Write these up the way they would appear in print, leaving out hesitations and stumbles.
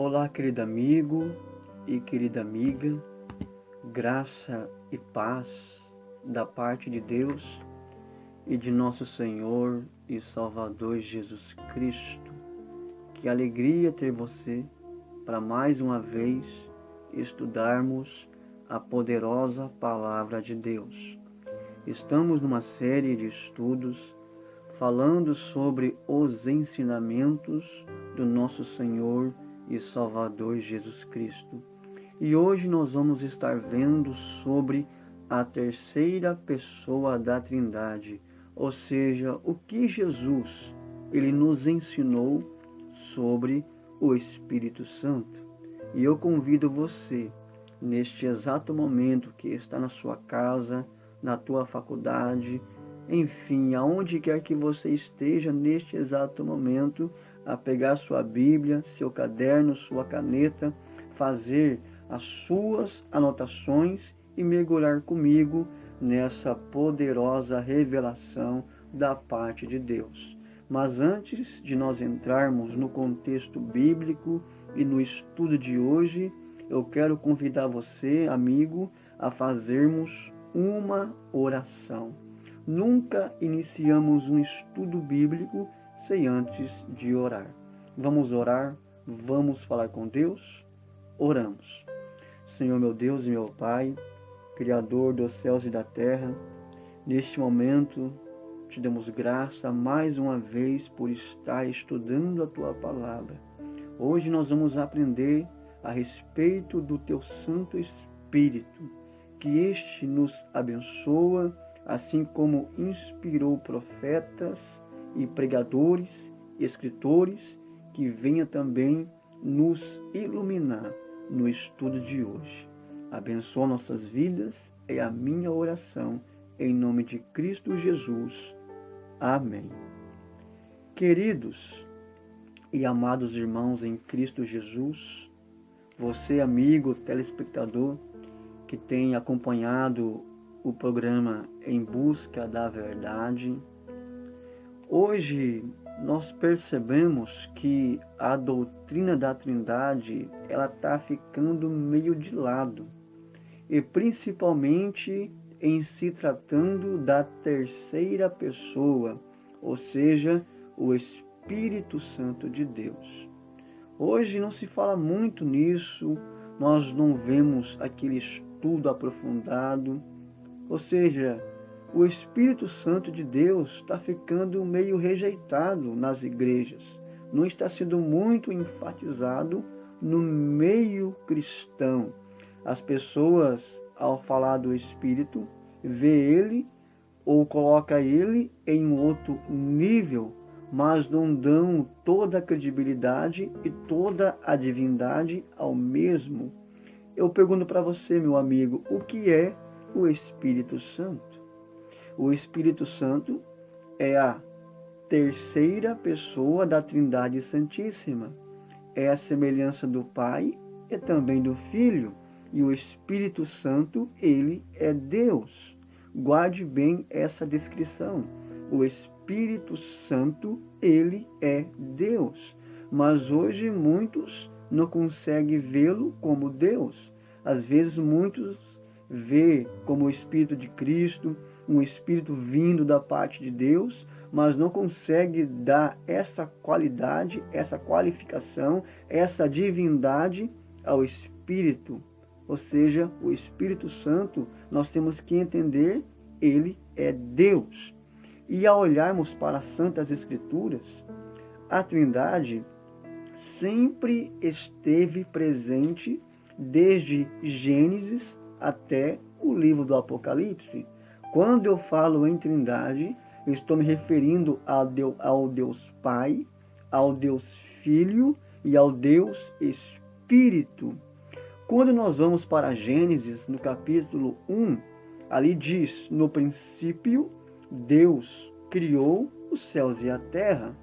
Olá, querido amigo e querida amiga, graça e paz da parte de Deus e de nosso Senhor e Salvador Jesus Cristo. Que alegria ter você para mais uma vez estudarmos a poderosa Palavra de Deus. Estamos numa série de estudos falando sobre os ensinamentos do nosso Senhor e Salvador Jesus Cristo. E hoje nós vamos estar vendo sobre a terceira pessoa da Trindade, ou seja, o que Jesus ele nos ensinou sobre o Espírito Santo. E eu convido você, neste exato momento que está na sua casa, na tua faculdade, enfim, aonde quer que você esteja neste exato momento, a pegar sua Bíblia, seu caderno, sua caneta, fazer as suas anotações e mergulhar comigo nessa poderosa revelação da parte de Deus. Mas antes de nós entrarmos no contexto bíblico e no estudo de hoje, eu quero convidar você, amigo, a fazermos uma oração. Nunca iniciamos um estudo bíblico sem antes de orar. Vamos orar, vamos falar com Deus? Oramos. Senhor meu Deus e meu Pai, Criador dos céus e da terra, neste momento te damos graça mais uma vez por estar estudando a Tua Palavra. Hoje nós vamos aprender a respeito do Teu Santo Espírito, que este nos abençoa, assim como inspirou profetas e pregadores, escritores, que venha também nos iluminar no estudo de hoje. Abençoa nossas vidas, é a minha oração, em nome de Cristo Jesus. Amém. Queridos e amados irmãos em Cristo Jesus, você, amigo telespectador, que tem acompanhado o programa Em Busca da Verdade, hoje nós percebemos que a doutrina da Trindade ela está ficando meio de lado, e principalmente em se tratando da terceira pessoa, ou seja, o Espírito Santo de Deus. Hoje não se fala muito nisso, nós não vemos aquele estudo aprofundado, ou seja, o Espírito Santo de Deus está ficando meio rejeitado nas igrejas. Não está sendo muito enfatizado no meio cristão. As pessoas, ao falar do Espírito, vê ele ou coloca ele em um outro nível, mas não dão toda a credibilidade e toda a divindade ao mesmo. Eu pergunto para você, meu amigo, o que é o Espírito Santo? O Espírito Santo é a terceira pessoa da Trindade Santíssima. É a semelhança do Pai e também do Filho. E o Espírito Santo, ele é Deus. Guarde bem essa descrição. O Espírito Santo, ele é Deus. Mas hoje muitos não conseguem vê-lo como Deus. Às vezes muitos vê como o Espírito de Cristo, um Espírito vindo da parte de Deus, mas não consegue dar essa qualidade, essa qualificação, essa divindade ao Espírito. Ou seja, o Espírito Santo, nós temos que entender, ele é Deus. E ao olharmos para as Santas Escrituras, a Trindade sempre esteve presente desde Gênesis até o livro do Apocalipse. Quando eu falo em Trindade, eu estou me referindo ao Deus Pai, ao Deus Filho e ao Deus Espírito. Quando nós vamos para Gênesis, no capítulo 1, ali diz, no princípio, Deus criou os céus e a terra.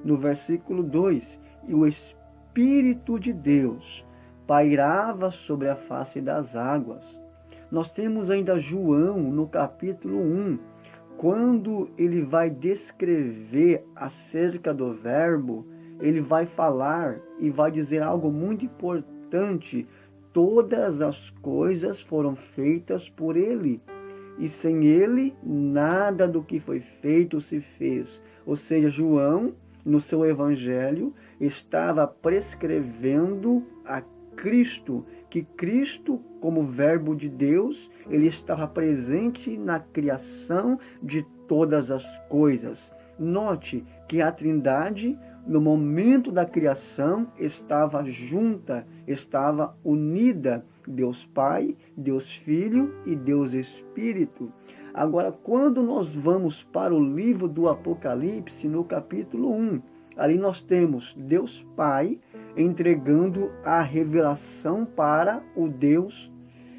No versículo 2, e o Espírito de Deus pairava sobre a face das águas. Nós temos ainda João no capítulo 1, quando ele vai descrever acerca do Verbo, ele vai falar e vai dizer algo muito importante. Todas as coisas foram feitas por ele, e sem ele, nada do que foi feito se fez. Ou seja, João, no seu evangelho, estava prescrevendo a Cristo, que Cristo, como verbo de Deus, ele estava presente na criação de todas as coisas. Note que a Trindade, no momento da criação, estava junta, estava unida, Deus Pai, Deus Filho e Deus Espírito. Agora, quando nós vamos para o livro do Apocalipse, no capítulo 1, ali nós temos Deus Pai entregando a revelação para o Deus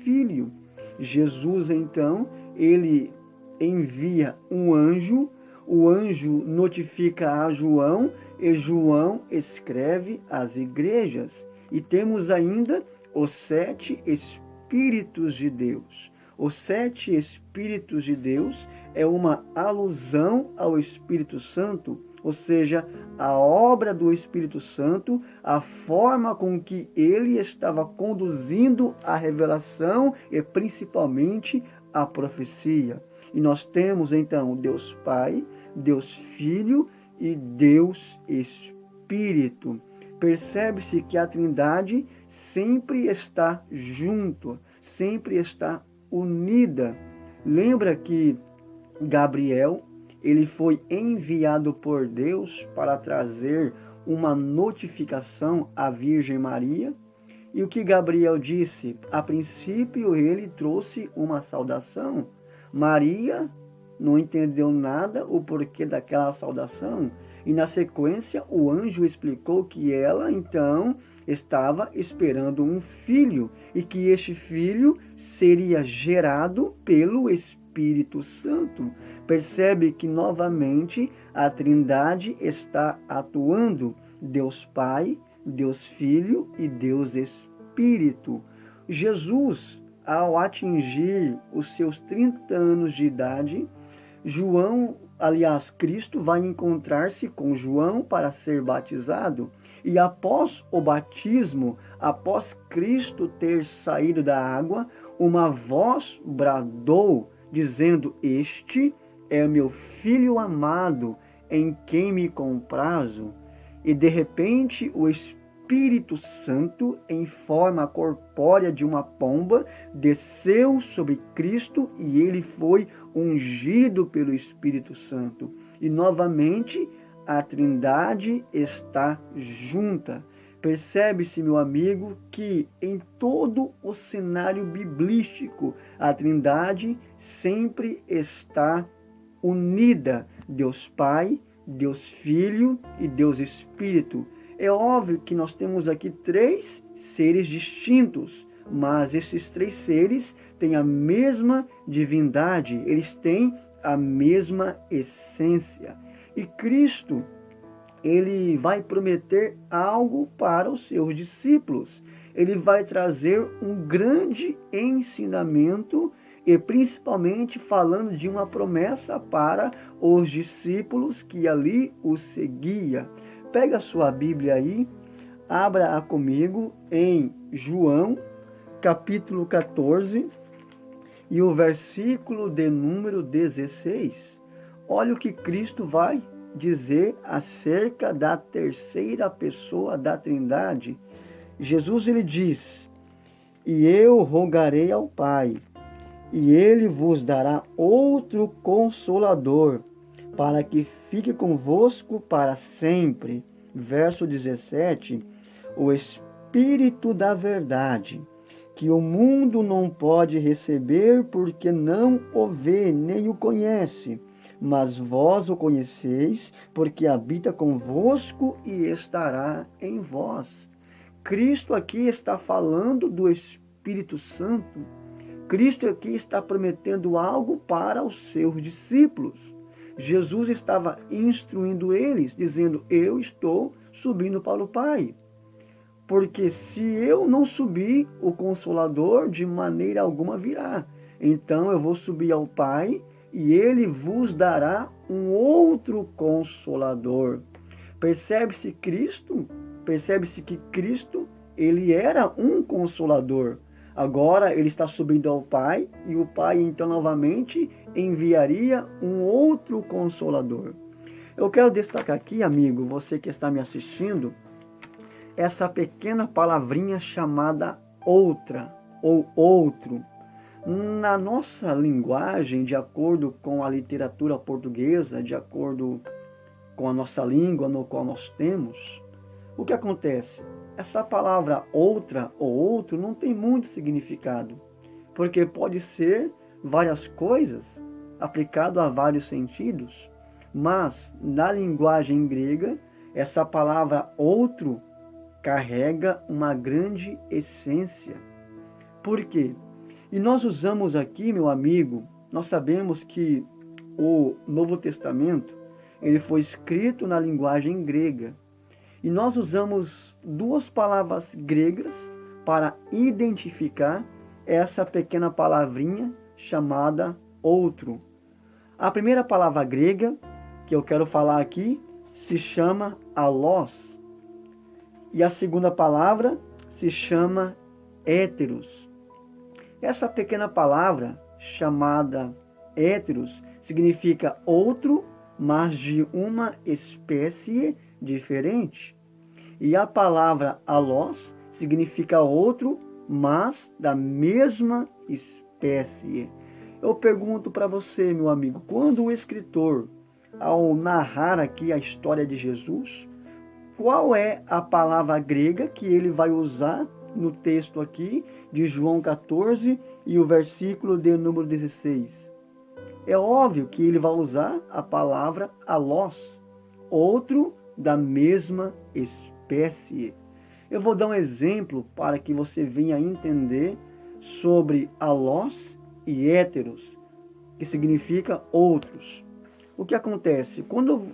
Filho. Jesus, então, ele envia um anjo, o anjo notifica a João e João escreve às igrejas. E temos ainda os 7 Espíritos de Deus. Os 7 Espíritos de Deus é uma alusão ao Espírito Santo, ou seja, a obra do Espírito Santo, a forma com que ele estava conduzindo a revelação e principalmente a profecia. E nós temos então Deus Pai, Deus Filho e Deus Espírito. Percebe-se que a Trindade sempre está junto, sempre está unida. Lembra que Gabriel, ele foi enviado por Deus para trazer uma notificação à Virgem Maria? E o que Gabriel disse? A princípio ele trouxe uma saudação. Maria não entendeu nada o porquê daquela saudação. E na sequência o anjo explicou que ela então estava esperando um filho e que este filho seria gerado pelo Espírito Santo. Percebe que novamente a Trindade está atuando. Deus Pai, Deus Filho e Deus Espírito. Jesus, ao atingir os seus 30 anos de idade, Cristo vai encontrar-se com João para ser batizado. E após o batismo, após Cristo ter saído da água, uma voz bradou, dizendo: "Este é meu Filho amado, em quem me comprazo." E de repente o Espírito Santo, em forma corpórea de uma pomba, desceu sobre Cristo e ele foi ungido pelo Espírito Santo. E novamente a Trindade está junta. Percebe-se, meu amigo, que em todo o cenário biblístico a Trindade sempre está unida. Deus Pai, Deus Filho e Deus Espírito. É óbvio que nós temos aqui 3 seres distintos, mas esses 3 seres têm a mesma divindade, eles têm a mesma essência. E Cristo, ele vai prometer algo para os seus discípulos. Ele vai trazer um grande ensinamento e principalmente falando de uma promessa para os discípulos que ali o seguia. Pega a sua Bíblia aí, abra-a comigo em João, capítulo 14, e o versículo de número 16. Olha o que Cristo vai dizer acerca da terceira pessoa da Trindade. Jesus, ele diz: "E eu rogarei ao Pai, e ele vos dará outro Consolador, para que fique convosco para sempre." Verso 17, o Espírito da verdade, que o mundo não pode receber, porque não o vê nem o conhece, mas vós o conheceis, porque habita convosco e estará em vós. Cristo aqui está falando do Espírito Santo. Cristo aqui está prometendo algo para os seus discípulos. Jesus estava instruindo eles, dizendo: "Eu estou subindo para o Pai. Porque se eu não subir, o Consolador de maneira alguma virá. Então eu vou subir ao Pai e ele vos dará um outro Consolador." Percebe-se que Cristo, ele era um consolador. Agora ele está subindo ao Pai e o Pai então novamente enviaria um outro consolador. Eu quero destacar aqui, amigo, você que está me assistindo, essa pequena palavrinha chamada outra ou outro. Na nossa linguagem, de acordo com a literatura portuguesa, de acordo com a nossa língua no qual nós temos, o que acontece? Essa palavra outra ou outro não tem muito significado, porque pode ser várias coisas, aplicado a vários sentidos, mas na linguagem grega, essa palavra outro carrega uma grande essência. Por quê? E nós usamos aqui, meu amigo, nós sabemos que o Novo Testamento, ele foi escrito na linguagem grega. E nós usamos duas palavras gregas para identificar essa pequena palavrinha chamada outro. A primeira palavra grega que eu quero falar aqui se chama alós. E a segunda palavra se chama héteros. Essa pequena palavra chamada héteros significa outro, mas de uma espécie diferente. E a palavra alós significa outro, mas da mesma espécie. Eu pergunto para você, meu amigo, quando o escritor, ao narrar aqui a história de Jesus, qual é a palavra grega que ele vai usar no texto aqui de João 14 e o versículo de número 16? É óbvio que ele vai usar a palavra alós, outro da mesma espécie. Eu vou dar um exemplo para que você venha entender sobre alós e héteros, que significa outros. O que acontece? Quando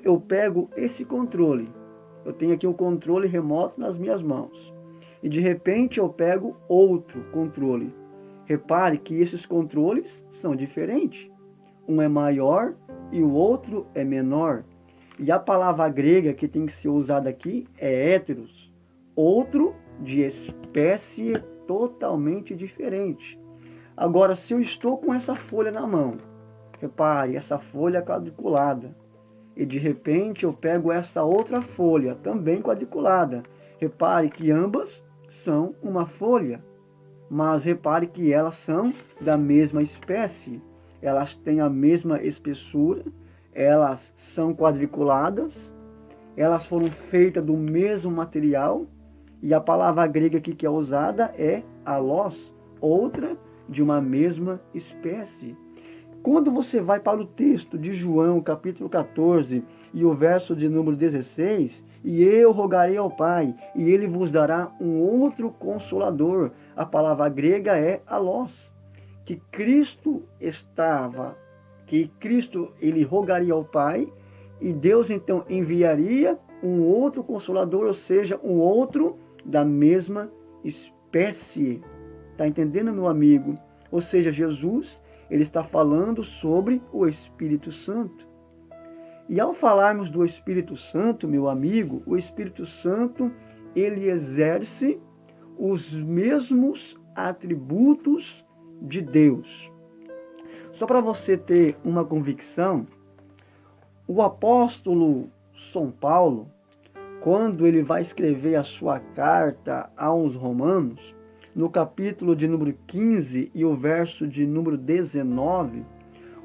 eu pego esse controle, eu tenho aqui um controle remoto nas minhas mãos, e de repente eu pego outro controle. Repare que esses controles são diferentes. Um é maior e o outro é menor. E a palavra grega que tem que ser usada aqui é héteros, outro de espécie totalmente diferente. Agora, se eu estou com essa folha na mão, repare, essa folha é quadriculada, e de repente eu pego essa outra folha, também quadriculada. Repare que ambas são uma folha, mas repare que elas são da mesma espécie, elas têm a mesma espessura, elas são quadriculadas, elas foram feitas do mesmo material, e a palavra grega aqui que é usada é alós, outra de uma mesma espécie. Quando você vai para o texto de João, capítulo 14, e o verso de número 16, e eu rogarei ao Pai, e ele vos dará um outro consolador. A palavra grega é alós, que Cristo ele rogaria ao Pai, e Deus então enviaria um outro consolador, ou seja, um outro da mesma espécie. Está entendendo, meu amigo? Ou seja, Jesus, ele está falando sobre o Espírito Santo. E ao falarmos do Espírito Santo, meu amigo, o Espírito Santo, ele exerce os mesmos atributos de Deus. Só para você ter uma convicção, o apóstolo São Paulo, quando ele vai escrever a sua carta aos Romanos, no capítulo de número 15 e o verso de número 19,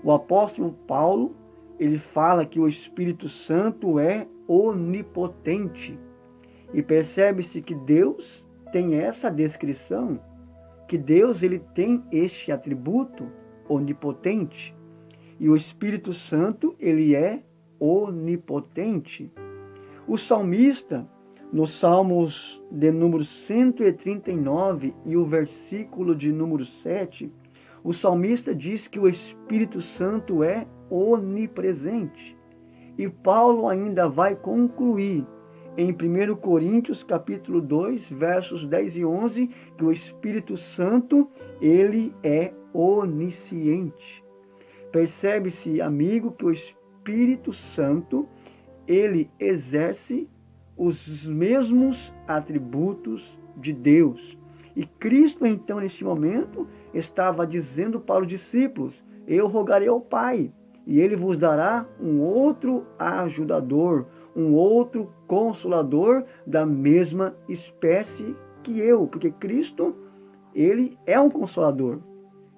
o apóstolo Paulo, ele fala que o Espírito Santo é onipotente. E percebe-se que Deus tem essa descrição, que Deus ele tem este atributo onipotente. E o Espírito Santo, ele é onipotente. O salmista, no Salmos de número 139 e o versículo de número 7, o salmista diz que o Espírito Santo é onipresente. E Paulo ainda vai concluir em 1 Coríntios capítulo 2, versos 10 e 11, que o Espírito Santo, ele é onisciente. Percebe-se, amigo, que o Espírito Santo, ele exerce os mesmos atributos de Deus. E Cristo, então, neste momento, estava dizendo para os discípulos: eu rogarei ao Pai, e ele vos dará um outro ajudador, um outro consolador da mesma espécie que eu. Porque Cristo, ele é um consolador.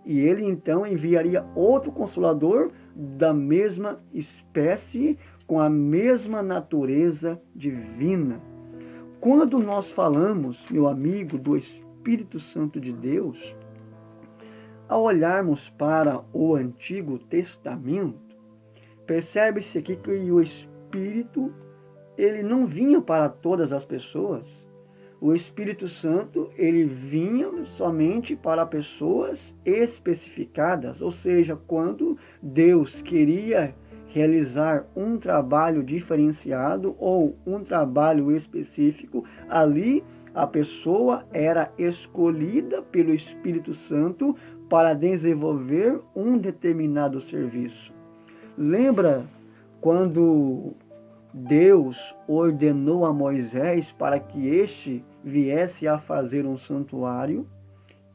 E ele, então, enviaria outro consolador da mesma espécie, com a mesma natureza divina. Quando nós falamos, meu amigo, do Espírito Santo de Deus, ao olharmos para o Antigo Testamento, percebe-se aqui que o Espírito, ele não vinha para todas as pessoas. O Espírito Santo, ele vinha somente para pessoas especificadas, ou seja, quando Deus queria realizar um trabalho diferenciado ou um trabalho específico, ali a pessoa era escolhida pelo Espírito Santo para desenvolver um determinado serviço. Lembra quando Deus ordenou a Moisés para que este viesse a fazer um santuário?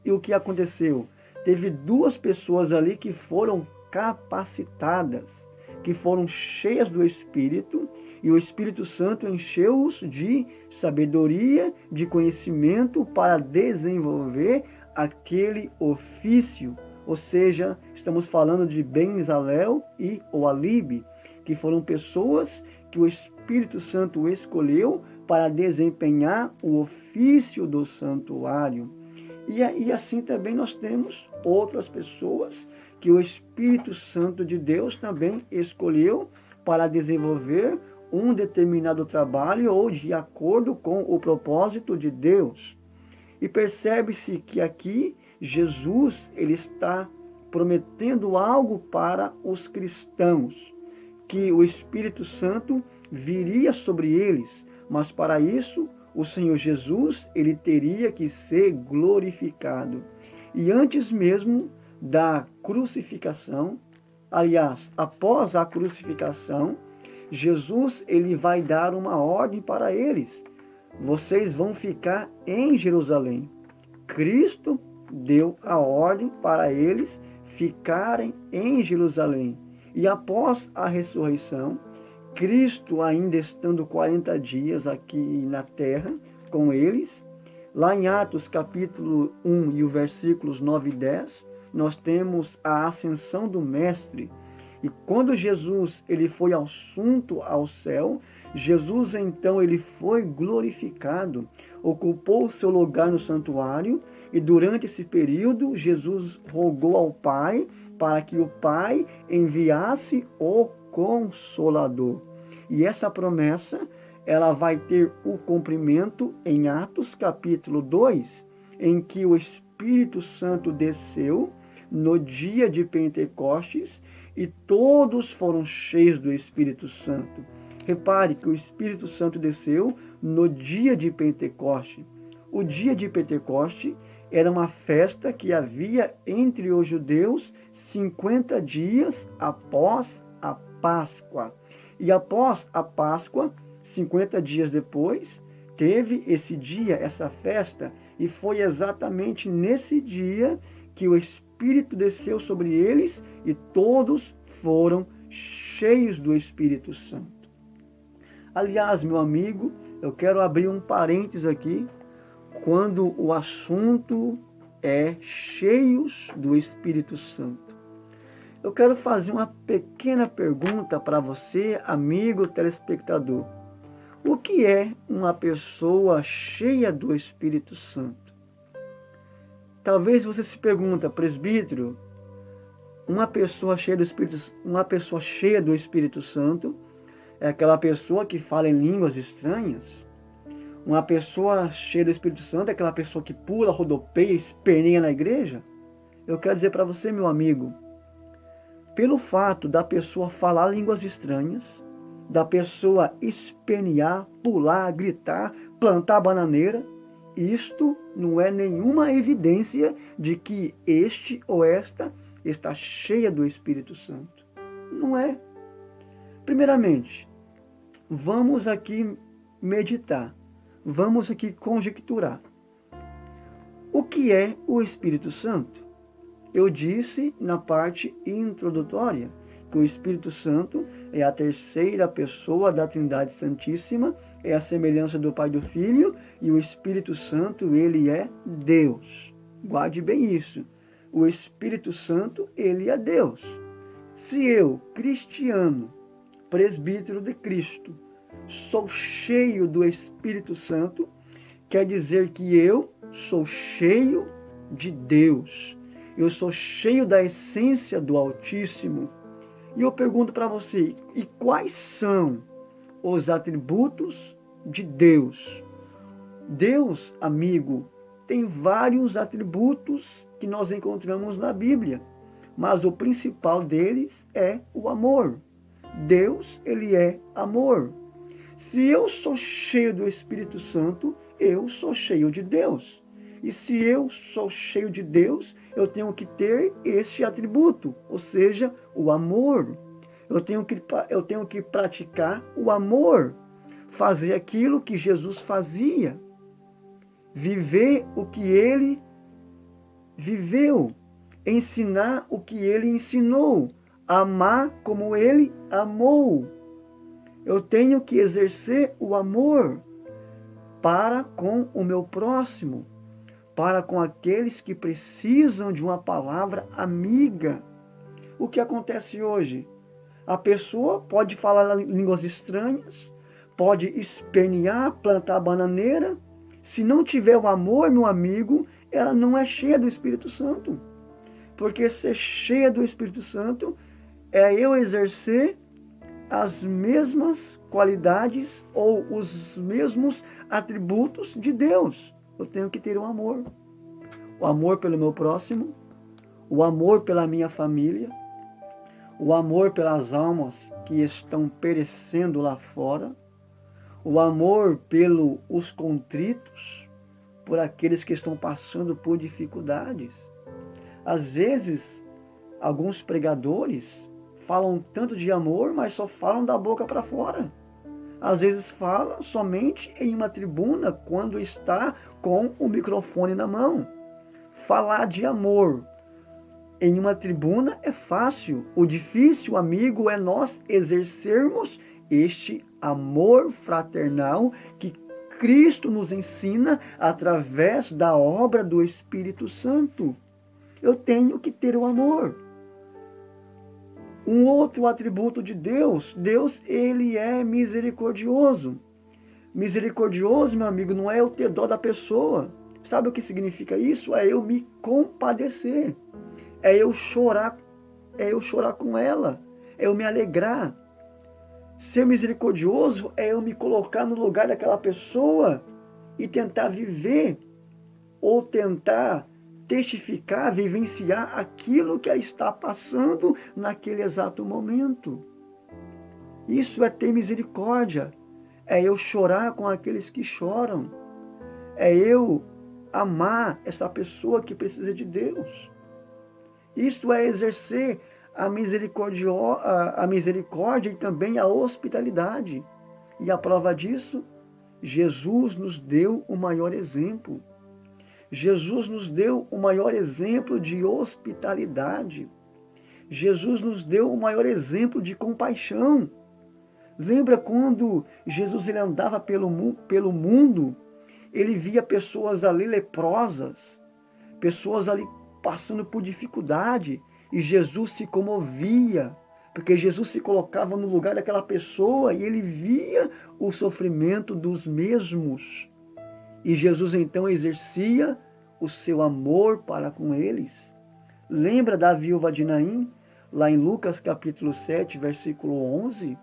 E o que aconteceu? Teve duas pessoas ali que foram capacitadas, que foram cheias do Espírito, e o Espírito Santo encheu-os de sabedoria, de conhecimento para desenvolver aquele ofício. Ou seja, estamos falando de Bezalel e Oholibe, que foram pessoas que o Espírito Santo escolheu para desempenhar o ofício do santuário. E assim também nós temos outras pessoas que o Espírito Santo de Deus também escolheu para desenvolver um determinado trabalho ou de acordo com o propósito de Deus. E percebe-se que aqui Jesus, ele está prometendo algo para os cristãos, que o Espírito Santo viria sobre eles, mas para isso o Senhor Jesus, ele teria que ser glorificado. E antes mesmo da crucificação, aliás, após a crucificação, Jesus, ele vai dar uma ordem para eles: vocês vão ficar em Jerusalém. Cristo deu a ordem para eles ficarem em Jerusalém. E após a ressurreição, Cristo, ainda estando 40 dias aqui na terra com eles, lá em Atos capítulo 1 e o versículos 9 e 10, nós temos a ascensão do Mestre. E quando Jesus ele foi assunto ao céu, Jesus então ele foi glorificado, ocupou o seu lugar no santuário, e durante esse período Jesus rogou ao Pai para que o Pai enviasse o Consolador. E essa promessa, ela vai ter o cumprimento em Atos capítulo 2, em que o Espírito Santo desceu no dia de Pentecostes e todos foram cheios do Espírito Santo. Repare que o Espírito Santo desceu no dia de Pentecostes. O dia de Pentecostes era uma festa que havia entre os judeus 50 dias após a Páscoa. E após a Páscoa, 50 dias depois, teve esse dia, essa festa, e foi exatamente nesse dia que o Espírito desceu sobre eles e todos foram cheios do Espírito Santo. Aliás, meu amigo, eu quero abrir um parênteses aqui, quando o assunto é cheios do Espírito Santo. Eu quero fazer uma pequena pergunta para você, amigo telespectador. O que é uma pessoa cheia do Espírito Santo? Talvez você se pergunte, presbítero, uma pessoa cheia do Espírito Santo é aquela pessoa que fala em línguas estranhas? Uma pessoa cheia do Espírito Santo é aquela pessoa que pula, rodopeia, esperneia na igreja? Eu quero dizer para você, meu amigo, pelo fato da pessoa falar línguas estranhas, da pessoa espernear, pular, gritar, plantar bananeira, isto não é nenhuma evidência de que este ou esta está cheia do Espírito Santo. Não é. Primeiramente, vamos aqui meditar, vamos aqui conjecturar. O que é o Espírito Santo? Eu disse na parte introdutória que o Espírito Santo é a terceira pessoa da Trindade Santíssima, é a semelhança do Pai e do Filho, e o Espírito Santo, ele é Deus. Guarde bem isso. O Espírito Santo, ele é Deus. Se eu, cristiano, presbítero de Cristo, sou cheio do Espírito Santo, quer dizer que eu sou cheio de Deus. Eu sou cheio da essência do Altíssimo. E eu pergunto para você, e quais são os atributos de Deus? Deus, amigo, tem vários atributos que nós encontramos na Bíblia, mas o principal deles é o amor. Deus, ele é amor. Se eu sou cheio do Espírito Santo, eu sou cheio de Deus. E se eu sou cheio de Deus, eu tenho que ter este atributo, ou seja, o amor. Eu tenho que praticar o amor, fazer aquilo que Jesus fazia, viver o que ele viveu, ensinar o que ele ensinou, amar como ele amou. Eu tenho que exercer o amor para com o meu próximo, para com aqueles que precisam de uma palavra amiga. O que acontece hoje? A pessoa pode falar línguas estranhas, pode espernear, plantar bananeira. Se não tiver o amor, meu amigo, ela não é cheia do Espírito Santo. Porque ser cheia do Espírito Santo é eu exercer as mesmas qualidades ou os mesmos atributos de Deus. Eu tenho que ter o amor pelo meu próximo, o amor pela minha família, o amor pelas almas que estão perecendo lá fora, o amor pelos contritos, por aqueles que estão passando por dificuldades. Às vezes, alguns pregadores falam tanto de amor, mas só falam da boca para fora. Às vezes fala somente em uma tribuna quando está com o microfone na mão. Falar de amor em uma tribuna é fácil. O difícil, amigo, é nós exercermos este amor fraternal que Cristo nos ensina através da obra do Espírito Santo. Eu tenho que ter o amor. Um outro atributo de Deus, ele é misericordioso. Misericordioso, meu amigo, não é eu ter dó da pessoa. Sabe o que significa isso? É eu me compadecer. É eu chorar com ela. É eu me alegrar. Ser misericordioso é eu me colocar no lugar daquela pessoa e tentar viver ou tentar testificar, vivenciar aquilo que ela está passando naquele exato momento. Isso é ter misericórdia. É eu chorar com aqueles que choram. É eu amar essa pessoa que precisa de Deus. Isso é exercer a misericórdia e também a hospitalidade. E a prova disso, Jesus nos deu o maior exemplo. Jesus nos deu o maior exemplo de hospitalidade. Jesus nos deu o maior exemplo de compaixão. Lembra quando Jesus ele andava pelo mundo, ele via pessoas ali leprosas, pessoas ali passando por dificuldade, e Jesus se comovia, porque Jesus se colocava no lugar daquela pessoa e ele via o sofrimento dos mesmos. E Jesus então exercia o seu amor para com eles. Lembra da viúva de Naim? Lá em Lucas capítulo 7, versículo 11.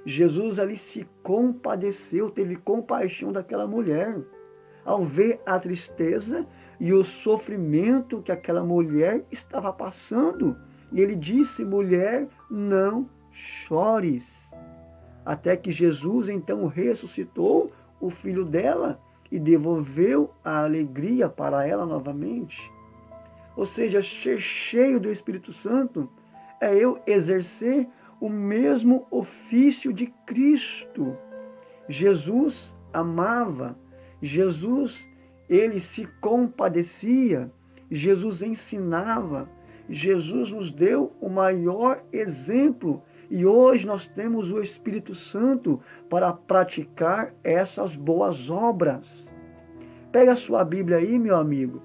Jesus ali se compadeceu, teve compaixão daquela mulher. Ao ver a tristeza e o sofrimento que aquela mulher estava passando. E ele disse, mulher, não chores. Até que Jesus então ressuscitou o filho dela e devolveu a alegria para ela novamente. Ou seja, ser cheio do Espírito Santo é eu exercer o mesmo ofício de Cristo. Jesus amava, Jesus, ele se compadecia, Jesus ensinava, Jesus nos deu o maior exemplo. E hoje nós temos o Espírito Santo para praticar essas boas obras. Pega a sua Bíblia aí, meu amigo.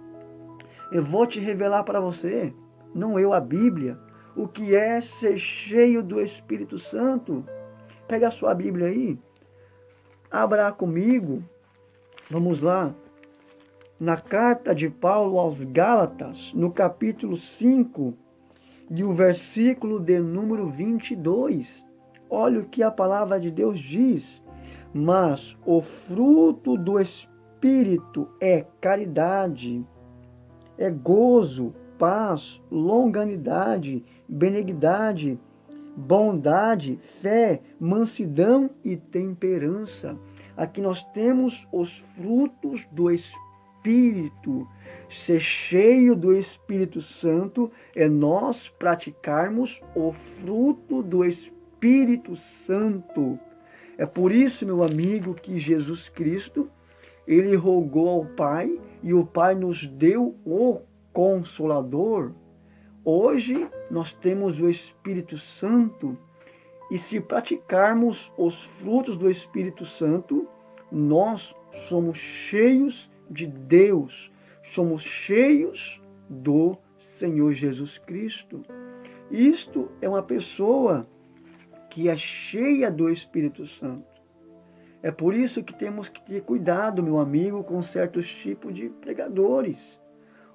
Eu vou te revelar para você, não eu, a Bíblia, o que é ser cheio do Espírito Santo. Pega a sua Bíblia aí. Abra comigo. Vamos lá. Na carta de Paulo aos Gálatas, no capítulo 5, e o versículo de número 22. Olha o que a palavra de Deus diz. Mas o fruto do Espírito é caridade, é gozo, paz, longanimidade, benignidade, bondade, fé, mansidão e temperança. Aqui nós temos os frutos do Espírito. Ser cheio do Espírito Santo é nós praticarmos o fruto do Espírito Santo. É por isso, meu amigo, que Jesus Cristo, ele rogou ao Pai e o Pai nos deu o Consolador. Hoje nós temos o Espírito Santo e se praticarmos os frutos do Espírito Santo, nós somos cheios de Deus, somos cheios do Senhor Jesus Cristo. Isto é uma pessoa que é cheia do Espírito Santo. É por isso que temos que ter cuidado, meu amigo, com certos tipos de pregadores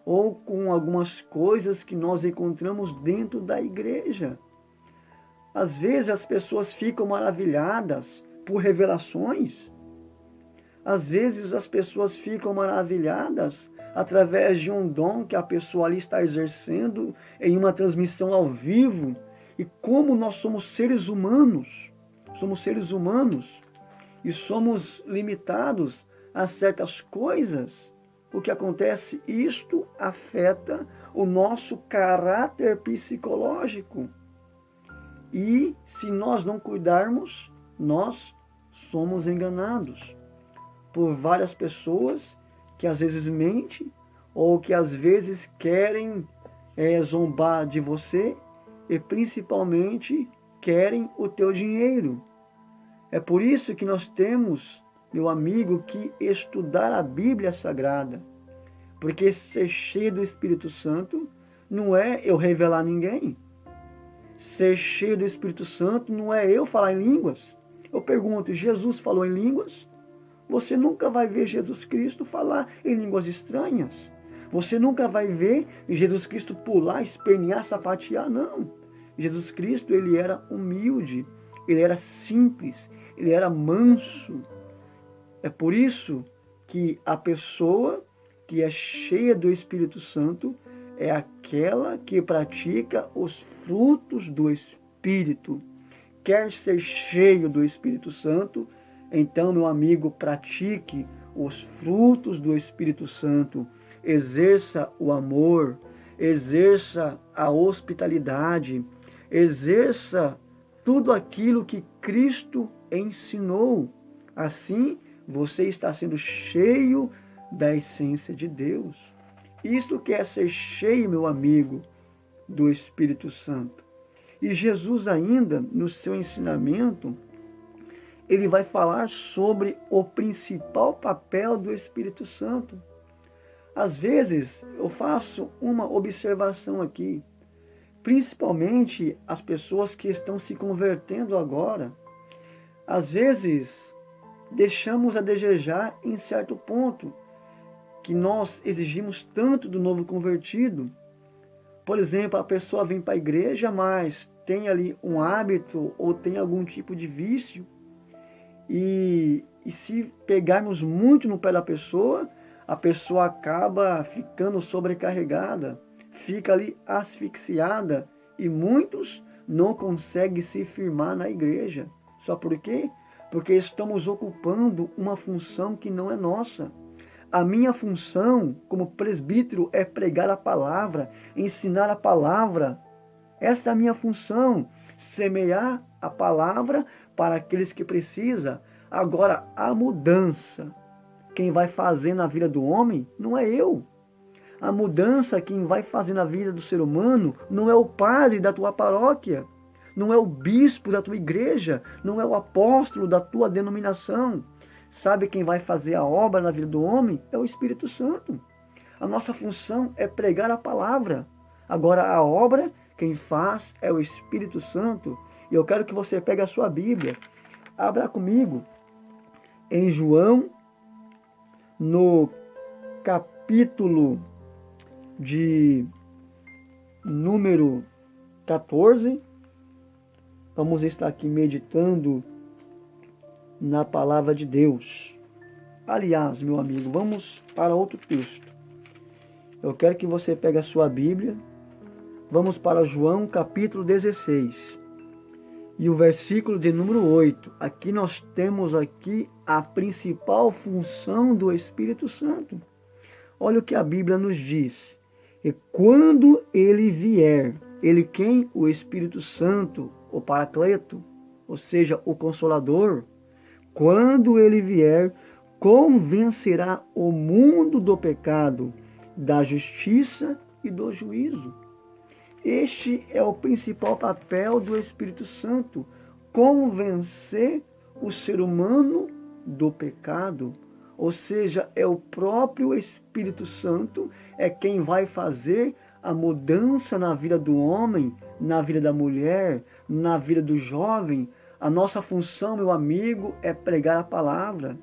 ou com algumas coisas que nós encontramos dentro da igreja. Às vezes as pessoas ficam maravilhadas por revelações. Às vezes as pessoas ficam maravilhadas através de um dom que a pessoa ali está exercendo em uma transmissão ao vivo. E como nós somos seres humanos e somos limitados a certas coisas, o que acontece? Isto afeta o nosso caráter psicológico. E se nós não cuidarmos, nós somos enganados por várias pessoas que às vezes mentem ou que às vezes querem zombar de você e principalmente querem o teu dinheiro. É por isso que nós temos, meu amigo, que estudar a Bíblia Sagrada. Porque ser cheio do Espírito Santo não é eu revelar ninguém. Ser cheio do Espírito Santo não é eu falar em línguas. Eu pergunto, Jesus falou em línguas? Você nunca vai ver Jesus Cristo falar em línguas estranhas. Você nunca vai ver Jesus Cristo pular, espernear, sapatear, não. Jesus Cristo, ele era humilde, ele era simples, ele era manso. É por isso que a pessoa que é cheia do Espírito Santo é aquela que pratica os frutos do Espírito. Quer ser cheio do Espírito Santo? Então, meu amigo, pratique os frutos do Espírito Santo. Exerça o amor, exerça a hospitalidade, exerça tudo aquilo que Cristo ensinou. Assim, você está sendo cheio da essência de Deus. Isto que é ser cheio, meu amigo, do Espírito Santo. E Jesus ainda, no seu ensinamento, ele vai falar sobre o principal papel do Espírito Santo. Às vezes, eu faço uma observação aqui, principalmente as pessoas que estão se convertendo agora. Às vezes, deixamos a desejar em certo ponto, que nós exigimos tanto do novo convertido. Por exemplo, a pessoa vem para a igreja, mas tem ali um hábito ou tem algum tipo de vício. E se pegarmos muito no pé da pessoa, a pessoa acaba ficando sobrecarregada, fica ali asfixiada e muitos não conseguem se firmar na igreja. Só por quê? Porque estamos ocupando uma função que não é nossa. A minha função como presbítero é pregar a palavra, ensinar a palavra. Essa é a minha função, semear a palavra para aqueles que precisam. Agora, a mudança, quem vai fazer na vida do homem não é eu. A mudança, quem vai fazer na vida do ser humano, não é o padre da tua paróquia, não é o bispo da tua igreja, não é o apóstolo da tua denominação. Sabe quem vai fazer a obra na vida do homem? É o Espírito Santo. A nossa função é pregar a palavra. Agora, a obra, quem faz é o Espírito Santo. E eu quero que você pegue a sua Bíblia. Abra comigo em João, no capítulo de número 14. Vamos estar aqui meditando na palavra de Deus. Aliás, meu amigo, vamos para outro texto. Eu quero que você pegue a sua Bíblia. Vamos para João capítulo 16. E o versículo de número 8. Aqui nós temos aqui a principal função do Espírito Santo. Olha o que a Bíblia nos diz. E quando ele vier, ele quem? O Espírito Santo, o Paracleto, ou seja, o Consolador. Quando ele vier, convencerá o mundo do pecado, da justiça e do juízo. Este é o principal papel do Espírito Santo, convencer o ser humano do pecado. Ou seja, é o próprio Espírito Santo, é quem vai fazer a mudança na vida do homem, na vida da mulher, na vida do jovem. A nossa função, meu amigo, é pregar a palavra.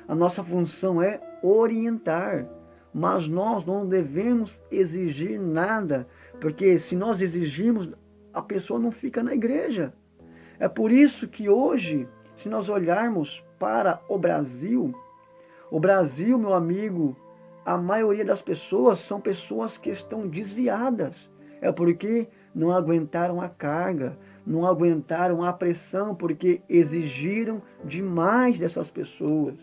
A nossa função é orientar. Mas nós não devemos exigir nada, porque se nós exigirmos, a pessoa não fica na igreja. É por isso que hoje, se nós olharmos para o Brasil, meu amigo, a maioria das pessoas são pessoas que estão desviadas. É porque não aguentaram a carga, não aguentaram a pressão, porque exigiram demais dessas pessoas.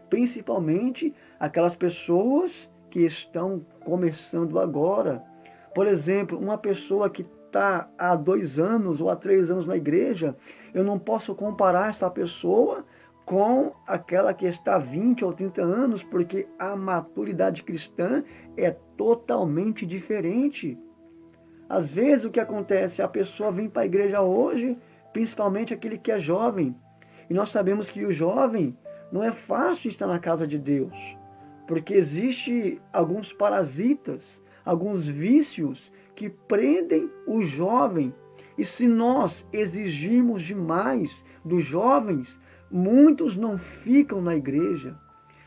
Principalmente aquelas pessoas que estão começando agora. Por exemplo, uma pessoa que está há 2 anos ou há 3 anos na igreja, eu não posso comparar essa pessoa com aquela que está há 20 ou 30 anos, porque a maturidade cristã é totalmente diferente. Às vezes o que acontece, a pessoa vem para a igreja hoje, principalmente aquele que é jovem, e nós sabemos que o jovem não é fácil estar na casa de Deus, porque existe alguns parasitas, alguns vícios que prendem o jovem. E se nós exigirmos demais dos jovens, muitos não ficam na igreja.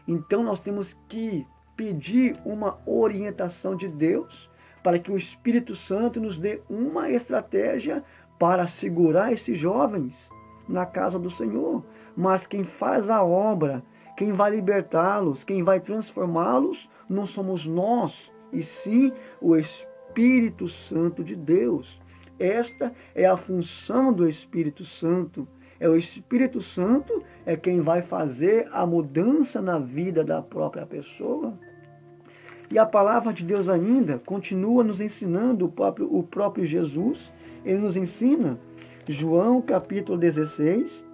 Então nós temos que pedir uma orientação de Deus para que o Espírito Santo nos dê uma estratégia para segurar esses jovens na casa do Senhor. Mas quem faz a obra, quem vai libertá-los, quem vai transformá-los, não somos nós, e sim o Espírito Santo de Deus. Esta é a função do Espírito Santo. É o Espírito Santo é quem vai fazer a mudança na vida da própria pessoa. E a palavra de Deus ainda continua nos ensinando, o próprio Jesus, ele nos ensina, João capítulo 16,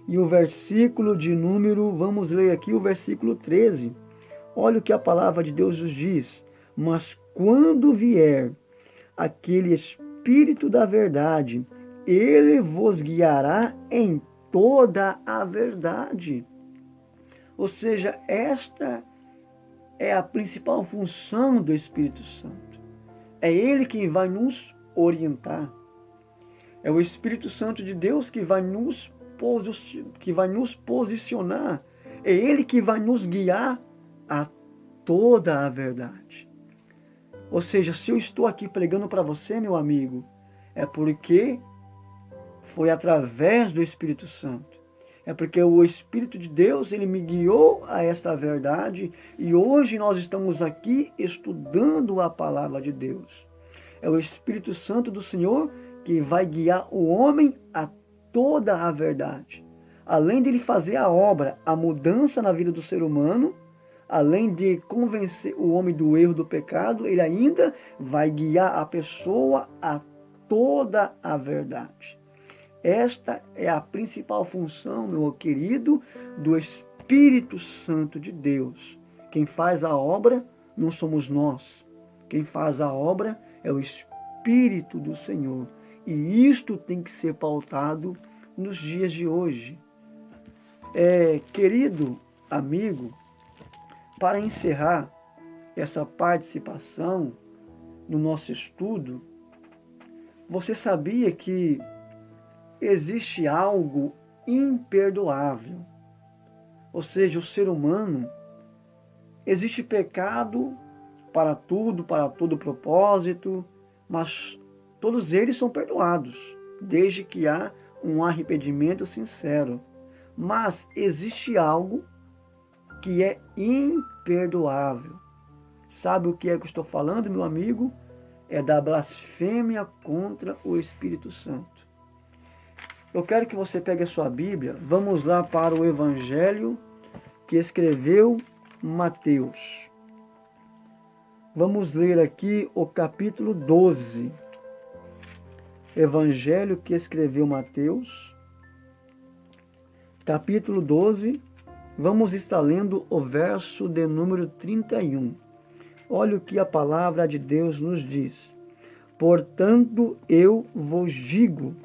e o versículo de número, vamos ler aqui o versículo 13. Olha o que a palavra de Deus nos diz. Mas quando vier aquele Espírito da verdade, ele vos guiará em toda a verdade. Ou seja, esta é a principal função do Espírito Santo. É ele quem vai nos orientar. É o Espírito Santo de Deus que vai nos posicionar. É ele que vai nos guiar a toda a verdade. Ou seja, se eu estou aqui pregando para você, meu amigo, é porque foi através do Espírito Santo. É porque o Espírito de Deus, ele me guiou a esta verdade, e hoje nós estamos aqui estudando a palavra de Deus. É o Espírito Santo do Senhor que vai guiar o homem a toda a verdade. Além de ele fazer a obra, a mudança na vida do ser humano, além de convencer o homem do erro, do pecado, ele ainda vai guiar a pessoa a toda a verdade. Esta é a principal função, meu querido, do Espírito Santo de Deus. Quem faz a obra não somos nós. Quem faz a obra é o Espírito do Senhor. E isto tem que ser pautado nos dias de hoje. Querido amigo, para encerrar essa participação no nosso estudo, você sabia que existe algo imperdoável? Ou seja, o ser humano, existe pecado para todo propósito, mas todos eles são perdoados, desde que há um arrependimento sincero. Mas existe algo que é imperdoável. Sabe o que é que eu estou falando, meu amigo? É da blasfêmia contra o Espírito Santo. Eu quero que você pegue a sua Bíblia. Vamos lá para o Evangelho que escreveu Mateus. Vamos ler aqui o capítulo 12. Evangelho que escreveu Mateus, capítulo 12. Vamos estar lendo o verso de número 31. Olha o que a palavra de Deus nos diz. Portanto, eu vos digo,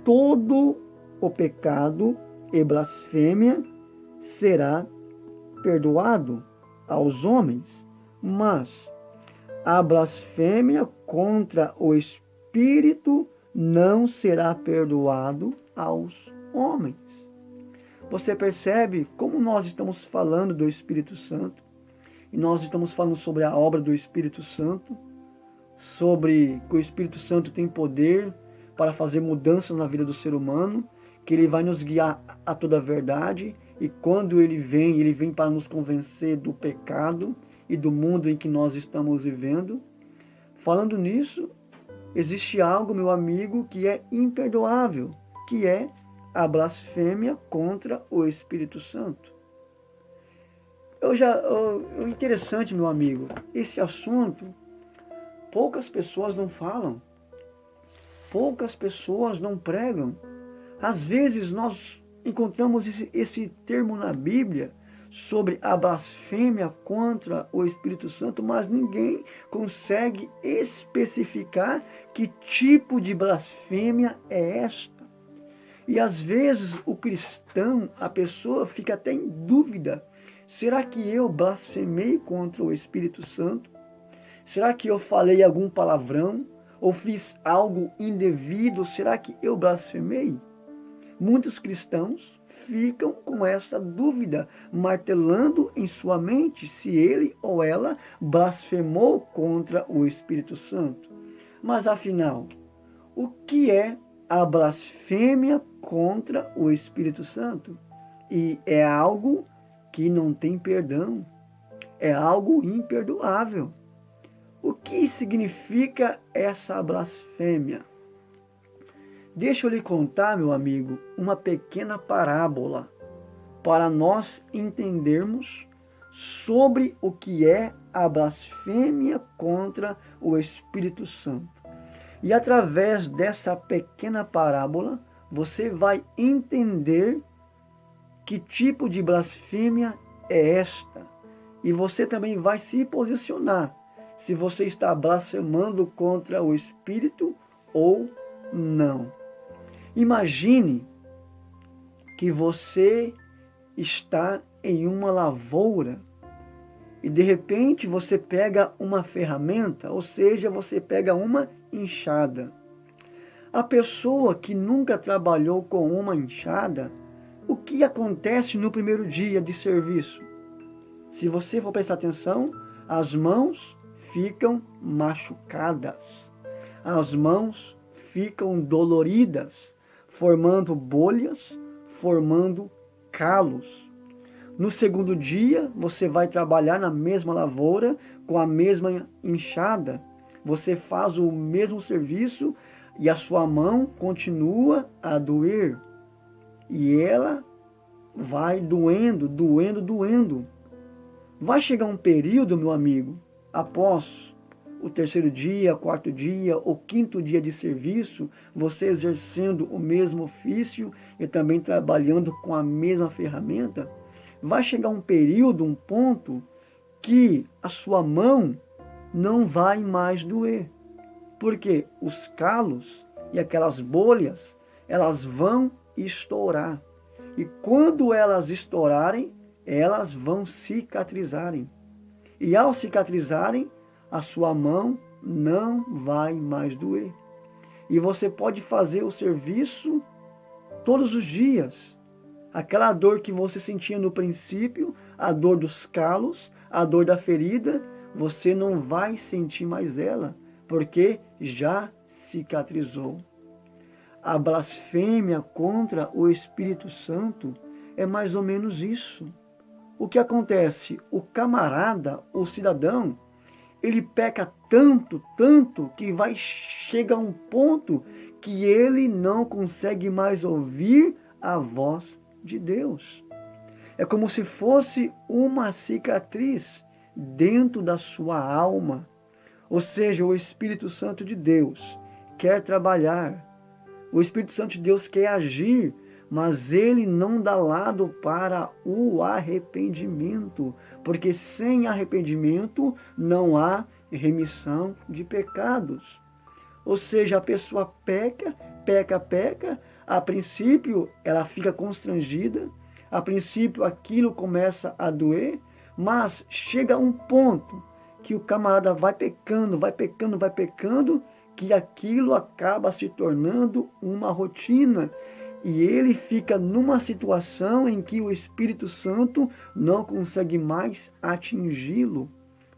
todo o pecado e blasfêmia será perdoado aos homens, mas a blasfêmia contra o Espírito não será perdoado aos homens. Você percebe como nós estamos falando do Espírito Santo, e nós estamos falando sobre a obra do Espírito Santo, sobre que o Espírito Santo tem poder para fazer mudanças na vida do ser humano, que ele vai nos guiar a toda a verdade, e quando ele vem para nos convencer do pecado e do mundo em que nós estamos vivendo. Falando nisso, existe algo, meu amigo, que é imperdoável, que é a blasfêmia contra o Espírito Santo. Interessante, meu amigo, esse assunto poucas pessoas não falam, poucas pessoas não pregam. Às vezes nós encontramos esse termo na Bíblia sobre a blasfêmia contra o Espírito Santo, mas ninguém consegue especificar que tipo de blasfêmia é esta. E às vezes o cristão, a pessoa fica até em dúvida: será que eu blasfemei contra o Espírito Santo? Será que eu falei algum palavrão? Ou fiz algo indevido? Será que eu blasfemei? Muitos cristãos ficam com essa dúvida, martelando em sua mente se ele ou ela blasfemou contra o Espírito Santo. Mas afinal, o que é a blasfêmia contra o Espírito Santo? E é algo que não tem perdão, é algo imperdoável. O que significa essa blasfêmia? Deixa eu lhe contar, meu amigo, uma pequena parábola para nós entendermos sobre o que é a blasfêmia contra o Espírito Santo. E através dessa pequena parábola, você vai entender que tipo de blasfêmia é esta. E você também vai se posicionar se você está blasfemando contra o Espírito ou não. Imagine que você está em uma lavoura e de repente você pega uma ferramenta, ou seja, você pega uma enxada. A pessoa que nunca trabalhou com uma enxada, o que acontece no primeiro dia de serviço? Se você for prestar atenção, as mãos ficam machucadas, as mãos ficam doloridas, formando bolhas, formando calos. No segundo dia, você vai trabalhar na mesma lavoura, com a mesma enxada. Você faz o mesmo serviço e a sua mão continua a doer. E ela vai doendo. Vai chegar um período, meu amigo, após o terceiro dia, quarto dia, o quinto dia de serviço, você exercendo o mesmo ofício e também trabalhando com a mesma ferramenta, vai chegar um período, um ponto, que a sua mão não vai mais doer. Porque os calos e aquelas bolhas, elas vão estourar. E quando elas estourarem, elas vão cicatrizarem. E ao cicatrizarem, a sua mão não vai mais doer. E você pode fazer o serviço todos os dias. Aquela dor que você sentia no princípio, a dor dos calos, a dor da ferida, você não vai sentir mais ela, porque já cicatrizou. A blasfêmia contra o Espírito Santo é mais ou menos isso. O que acontece? O camarada, o cidadão, ele peca tanto, que chega a um ponto que ele não consegue mais ouvir a voz de Deus. É como se fosse uma cicatriz dentro da sua alma. Ou seja, o Espírito Santo de Deus quer trabalhar. O Espírito Santo de Deus quer agir, mas ele não dá lado para o arrependimento, porque sem arrependimento não há remissão de pecados. Ou seja, a pessoa peca, a princípio ela fica constrangida, a princípio aquilo começa a doer, mas chega um ponto que o camarada vai pecando, que aquilo acaba se tornando uma rotina. E ele fica numa situação em que o Espírito Santo não consegue mais atingi-lo.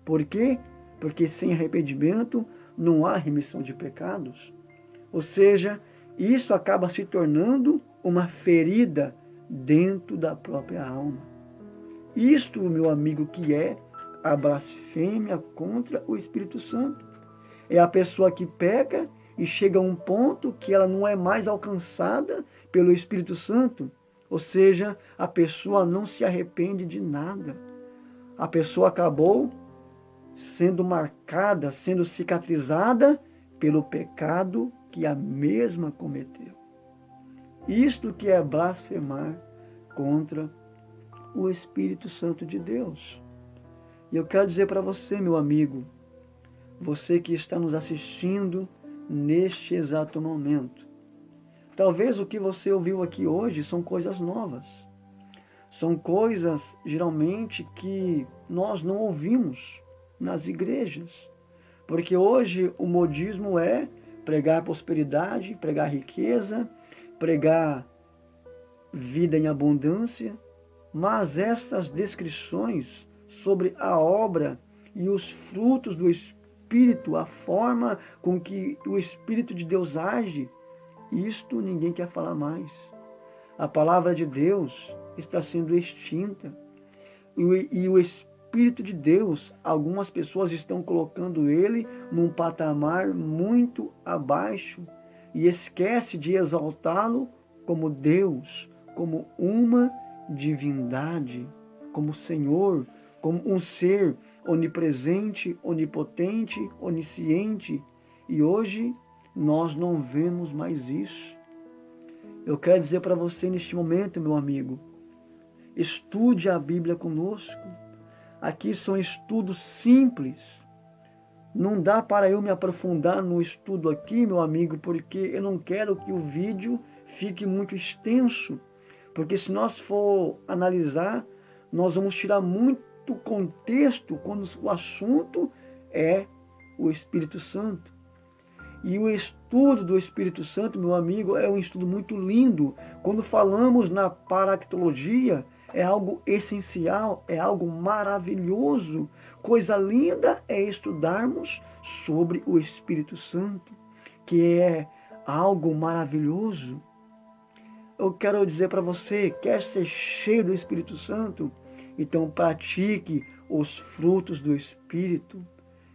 Por quê? Porque sem arrependimento não há remissão de pecados. Ou seja, isso acaba se tornando uma ferida dentro da própria alma. Isto, meu amigo, que é a blasfêmia contra o Espírito Santo. É a pessoa que peca e chega a um ponto que ela não é mais alcançada pelo Espírito Santo. Ou seja, a pessoa não se arrepende de nada. A pessoa acabou sendo marcada, sendo cicatrizada pelo pecado que a mesma cometeu. Isto que é blasfemar contra o Espírito Santo de Deus. E eu quero dizer para você, meu amigo, você que está nos assistindo neste exato momento, talvez o que você ouviu aqui hoje são coisas novas. São coisas, geralmente, que nós não ouvimos nas igrejas. Porque hoje o modismo é pregar prosperidade, pregar riqueza, pregar vida em abundância. Mas estas descrições sobre a obra e os frutos do Espírito, a forma com que o Espírito de Deus age, isto ninguém quer falar mais. A palavra de Deus está sendo extinta. E o Espírito de Deus, algumas pessoas estão colocando ele num patamar muito abaixo e esquece de exaltá-lo como Deus, como uma divindade, como Senhor, como um ser onipresente, onipotente, onisciente. E hoje nós não vemos mais isso. Eu quero dizer para você neste momento, meu amigo, estude a Bíblia conosco. Aqui são estudos simples. Não dá para eu me aprofundar no estudo aqui, meu amigo, porque eu não quero que o vídeo fique muito extenso. Porque se nós for analisar, nós vamos tirar muito contexto quando o assunto é o Espírito Santo. E o estudo do Espírito Santo, meu amigo, é um estudo muito lindo. Quando falamos na paractologia, é algo essencial, é algo maravilhoso. Coisa linda é estudarmos sobre o Espírito Santo, que é algo maravilhoso. Eu quero dizer para você, quer ser cheio do Espírito Santo? Então pratique os frutos do Espírito.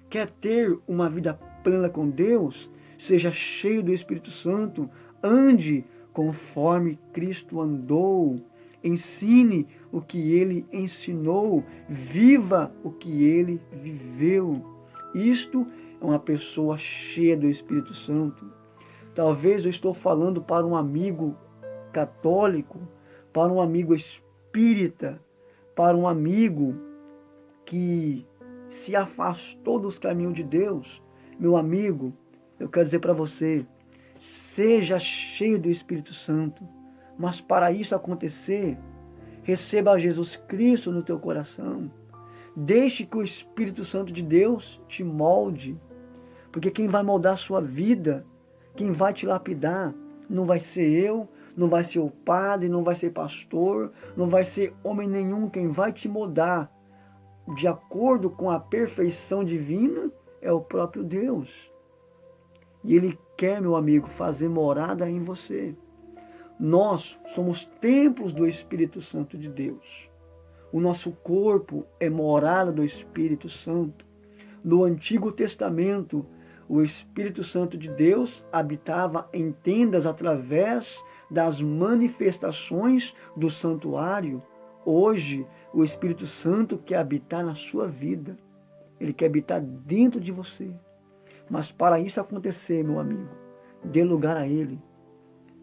Quer ter uma vida plena com Deus? Seja cheio do Espírito Santo. Ande conforme Cristo andou. Ensine o que ele ensinou. Viva o que ele viveu. Isto é uma pessoa cheia do Espírito Santo. Talvez eu estou falando para um amigo católico, para um amigo espírita, para um amigo que se afastou dos caminhos de Deus. Meu amigo, eu quero dizer para você, seja cheio do Espírito Santo. Mas para isso acontecer, receba Jesus Cristo no teu coração. Deixe que o Espírito Santo de Deus te molde. Porque quem vai moldar a sua vida, quem vai te lapidar, não vai ser eu, não vai ser o padre, não vai ser pastor, não vai ser homem nenhum. Quem vai te moldar de acordo com a perfeição divina é o próprio Deus. E Ele quer, meu amigo, fazer morada em você. Nós somos templos do Espírito Santo de Deus. O nosso corpo é morada do Espírito Santo. No Antigo Testamento, o Espírito Santo de Deus habitava em tendas através das manifestações do santuário. Hoje, o Espírito Santo quer habitar na sua vida. Ele quer habitar dentro de você. Mas para isso acontecer, meu amigo, dê lugar a Ele.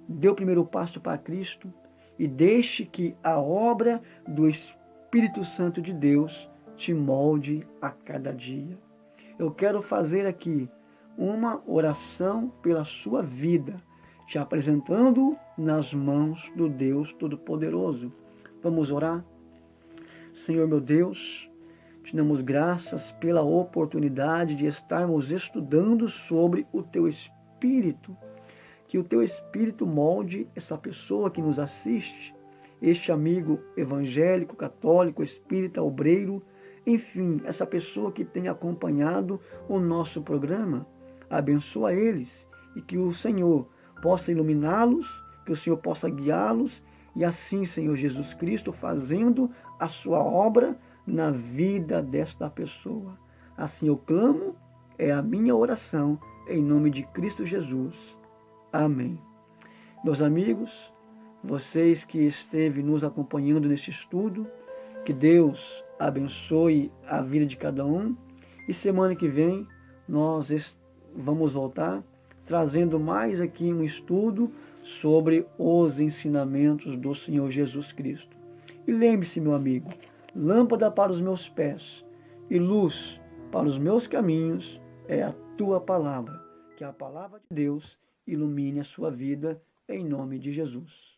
Dê o primeiro passo para Cristo e deixe que a obra do Espírito Santo de Deus te molde a cada dia. Eu quero fazer aqui uma oração pela sua vida, te apresentando nas mãos do Deus Todo-Poderoso. Vamos orar? Senhor meu Deus, te damos graças pela oportunidade de estarmos estudando sobre o Teu Espírito. Que o Teu Espírito molde essa pessoa que nos assiste, este amigo evangélico, católico, espírita, obreiro, enfim, essa pessoa que tem acompanhado o nosso programa. Abençoa eles e que o Senhor possa iluminá-los, que o Senhor possa guiá-los e assim, Senhor Jesus Cristo, fazendo a sua obra na vida desta pessoa. Assim eu clamo, é a minha oração, em nome de Cristo Jesus. Amém. Meus amigos, vocês que esteve nos acompanhando neste estudo, que Deus abençoe a vida de cada um. E semana que vem nós vamos voltar trazendo mais aqui um estudo sobre os ensinamentos do Senhor Jesus Cristo. E lembre-se, meu amigo, lâmpada para os meus pés e luz para os meus caminhos é a tua palavra. Que a palavra de Deus ilumine a sua vida em nome de Jesus.